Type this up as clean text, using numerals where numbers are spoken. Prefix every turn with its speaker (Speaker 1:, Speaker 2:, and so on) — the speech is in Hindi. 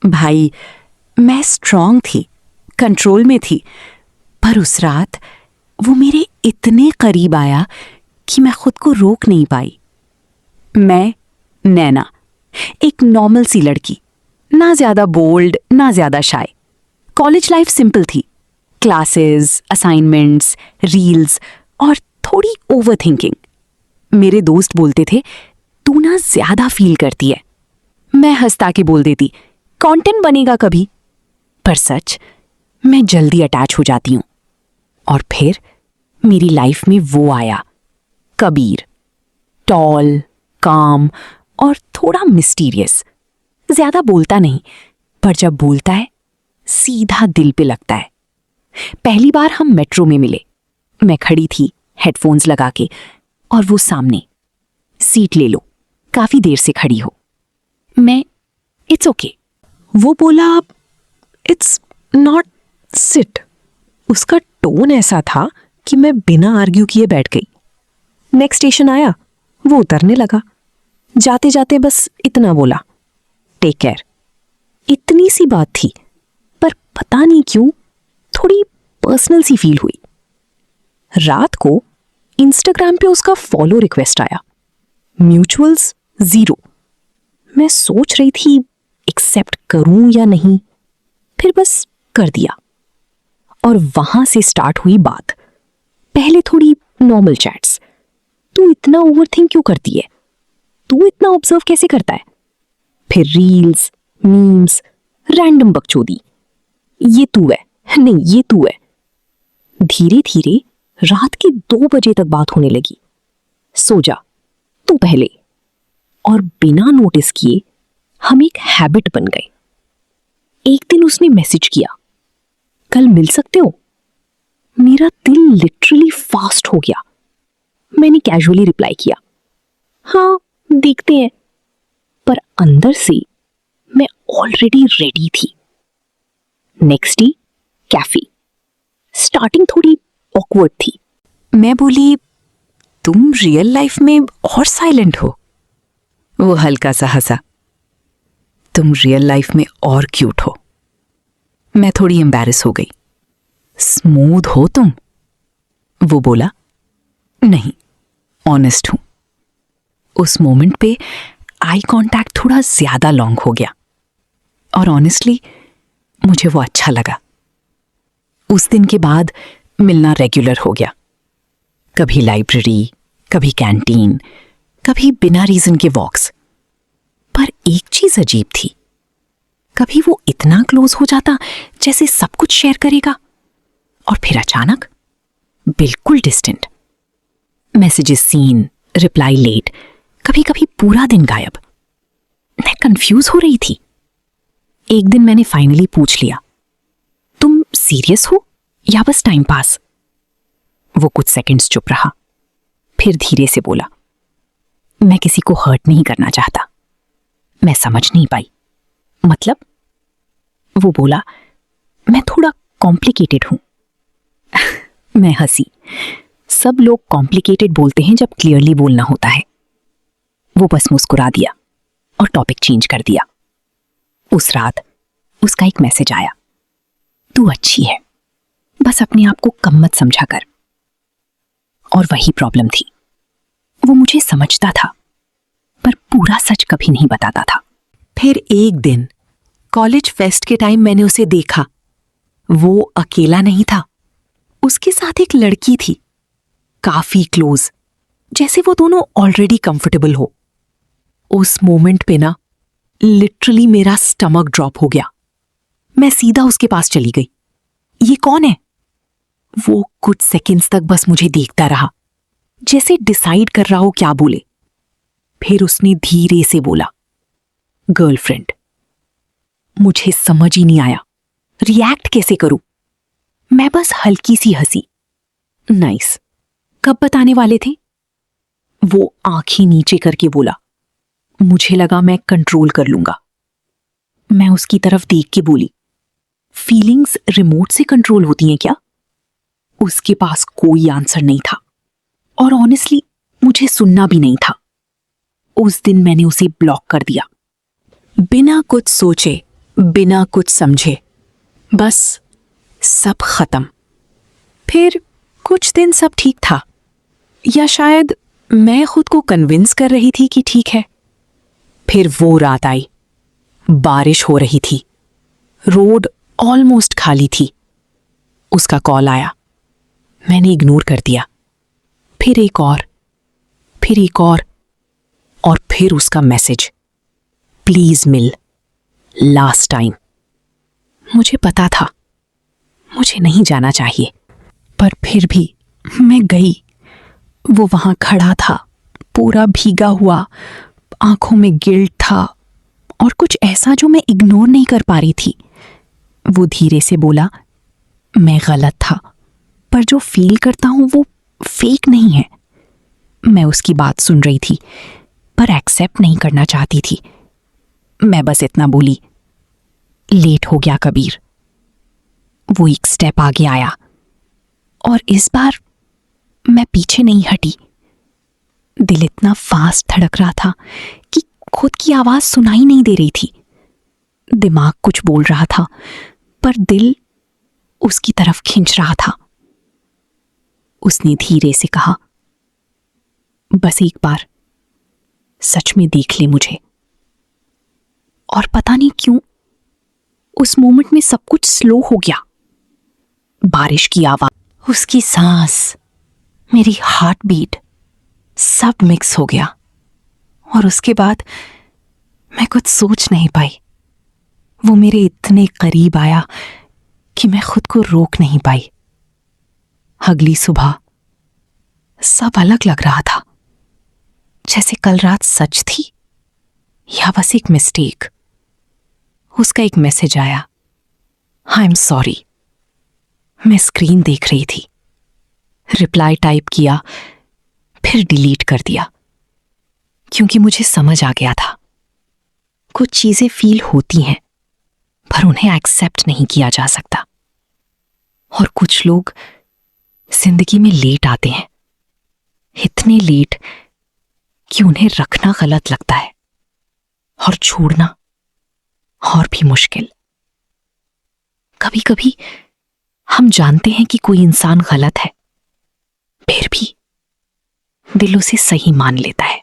Speaker 1: भाई, मैं स्ट्रांग थी, कंट्रोल में थी, पर उस रात वो मेरे इतने करीब आया कि मैं खुद को रोक नहीं पाई। मैं नैना, एक नॉर्मल सी लड़की, ना ज्यादा बोल्ड ना ज्यादा शाय। कॉलेज लाइफ सिंपल थी, क्लासेस, असाइनमेंट्स, रील्स और थोड़ी ओवर थिंकिंग। मेरे दोस्त बोलते थे तू ना ज्यादा फील करती है। मैं हंसता के बोल देती कंटेंट बनेगा कभी। पर सच, मैं जल्दी अटैच हो जाती हूं। और फिर मेरी लाइफ में वो आया, कबीर। टॉल, काम और थोड़ा मिस्टीरियस। ज्यादा बोलता नहीं, पर जब बोलता है सीधा दिल पे लगता है। पहली बार हम मेट्रो में मिले। मैं खड़ी थी हेडफोन्स लगा के और वो सामने। सीट ले लो, काफी देर से खड़ी हो। मैं इट्स ओके। वो बोला इट्स नॉट सिट। उसका टोन ऐसा था कि मैं बिना आर्ग्यू किए बैठ गई। नेक्स्ट स्टेशन आया, वो उतरने लगा। जाते जाते बस इतना बोला, टेक केयर। इतनी सी बात थी, पर पता नहीं क्यों थोड़ी पर्सनल सी फील हुई। रात को इंस्टाग्राम पे उसका फॉलो रिक्वेस्ट आया, म्यूचुअल्स 0। मैं सोच रही थी एक्सेप्ट करूं या नहीं, फिर बस कर दिया। और वहां से स्टार्ट हुई बात। पहले थोड़ी नॉर्मल चैट्स, तू इतना ओवरथिंक क्यों करती है, तू इतना ऑब्जर्व कैसे करता है। फिर रील्स, मीम्स, रैंडम बकचोदी, ये तू है, नहीं ये तू है। धीरे धीरे रात के 2 बजे तक बात होने लगी। सो जा तू पहले। और बिना नोटिस किए हम एक हैबिट बन गए। एक दिन उसने मैसेज किया, कल मिल सकते हो। मेरा दिल लिटरली फास्ट हो गया। मैंने कैजुअली रिप्लाई किया, हाँ देखते हैं। पर अंदर से मैं ऑलरेडी रेडी थी। Next day cafe. स्टार्टिंग थोड़ी ऑकवर्ड थी। मैं बोली तुम रियल लाइफ में और साइलेंट हो। वो हल्का सा हंसा, तुम रियल लाइफ में और क्यूट हो। मैं थोड़ी एम्बैरेस हो गई। स्मूथ हो तुम। वो बोला नहीं, ऑनेस्ट हूं। उस मोमेंट पे आई कांटेक्ट थोड़ा ज्यादा लॉन्ग हो गया, और ऑनेस्टली मुझे वो अच्छा लगा। उस दिन के बाद मिलना रेगुलर हो गया। कभी लाइब्रेरी, कभी कैंटीन, कभी बिना रीजन के वॉक्स। पर एक चीज अजीब थी, कभी वो इतना क्लोज हो जाता जैसे सब कुछ शेयर करेगा, और फिर अचानक बिल्कुल distant. Messages seen, reply late, कभी कभी पूरा दिन गायब। मैं कंफ्यूज हो रही थी। एक दिन मैंने फाइनली पूछ लिया, तुम सीरियस हो या बस टाइम पास। वो कुछ सेकंड्स चुप रहा, फिर धीरे से बोला, मैं किसी को हर्ट नहीं करना चाहता। मैं समझ नहीं पाई, मतलब। वो बोला, मैं थोड़ा कॉम्प्लिकेटेड हूं। मैं हंसी। सब लोग कॉम्प्लिकेटेड बोलते हैं जब क्लियरली बोलना होता है। वो बस मुस्कुरा दिया और टॉपिक चेंज कर दिया। उस रात उसका एक मैसेज आया, तू अच्छी है, बस अपने आप को कम मत समझा कर। और वही प्रॉब्लम थी, वो मुझे समझता था, पर पूरा सच कभी नहीं बताता था। फिर एक दिन कॉलेज फेस्ट के टाइम मैंने उसे देखा। वो अकेला नहीं था, उसके साथ एक लड़की थी, काफी क्लोज, जैसे वो दोनों ऑलरेडी कंफर्टेबल हो। उस मोमेंट पे ना लिटरली मेरा स्टमक ड्रॉप हो गया। मैं सीधा उसके पास चली गई। ये कौन है? वो कुछ सेकंड्स तक बस मुझे देखता रहा, जैसे डिसाइड कर रहा हो क्या बोले। फिर उसने धीरे से बोला, गर्लफ्रेंड। मुझे समझ ही नहीं आया रिएक्ट कैसे करूं। मैं बस हल्की सी हंसी। नाइस, कब बताने वाले थे? वो आंखें नीचे करके बोला, मुझे लगा मैं कंट्रोल कर लूंगा। मैं उसकी तरफ देख के बोली, फीलिंग्स रिमोट से कंट्रोल होती हैं क्या? उसके पास कोई आंसर नहीं था, और ऑनेस्टली मुझे सुनना भी नहीं था। उस दिन मैंने उसे ब्लॉक कर दिया। बिना कुछ सोचे बिना कुछ समझे। बस सब खत्म। फिर कुछ दिन सब ठीक था, या शायद मैं खुद को कन्विंस कर रही थी कि ठीक है। फिर वो रात आई। बारिश हो रही थी, रोड ऑलमोस्ट खाली थी। उसका कॉल आया, मैंने इग्नोर कर दिया। फिर एक और, फिर एक और फिर उसका message, please mill, last time. मुझे पता था मुझे नहीं जाना चाहिए, पर फिर भी मैं गई। वो वहां खड़ा था, पूरा भीगा हुआ, आंखों में गिल्ट था और कुछ ऐसा जो मैं इग्नोर नहीं कर पा रही थी। वो धीरे से बोला, मैं गलत था, पर जो फील करता हूं वो फेक नहीं है। मैं उसकी बात सुन रही थी, पर एक्सेप्ट नहीं करना चाहती थी। मैं बस इतना बोली, लेट हो गया कबीर। वो एक स्टेप आगे आया और इस बार मैं पीछे नहीं हटी। दिल इतना फास्ट धड़क रहा था कि खुद की आवाज सुनाई नहीं दे रही थी। दिमाग कुछ बोल रहा था, पर दिल उसकी तरफ खींच रहा था। उसने धीरे से कहा, बस एक बार सच में देख ले मुझे। और पता नहीं क्यों उस मोमेंट में सब कुछ स्लो हो गया। बारिश की आवाज, उसकी सांस, मेरी हार्ट बीट, सब मिक्स हो गया। और उसके बाद मैं कुछ सोच नहीं पाई। वो मेरे इतने करीब आया कि मैं खुद को रोक नहीं पाई। अगली सुबह सब अलग लग रहा था, जैसे कल रात सच थी या बस एक मिस्टेक। उसका एक मैसेज आया, आई एम सॉरी। मैं स्क्रीन देख रही थी, रिप्लाई टाइप किया, फिर डिलीट कर दिया, क्योंकि मुझे समझ आ गया था कुछ चीजें फील होती हैं पर उन्हें एक्सेप्ट नहीं किया जा सकता। और कुछ लोग जिंदगी में लेट आते हैं, इतने लेट कि उन्हें रखना गलत लगता है और छोड़ना और भी मुश्किल। कभी कभी हम जानते हैं कि कोई इंसान गलत है, फिर भी दिल उसे सही मान लेता है।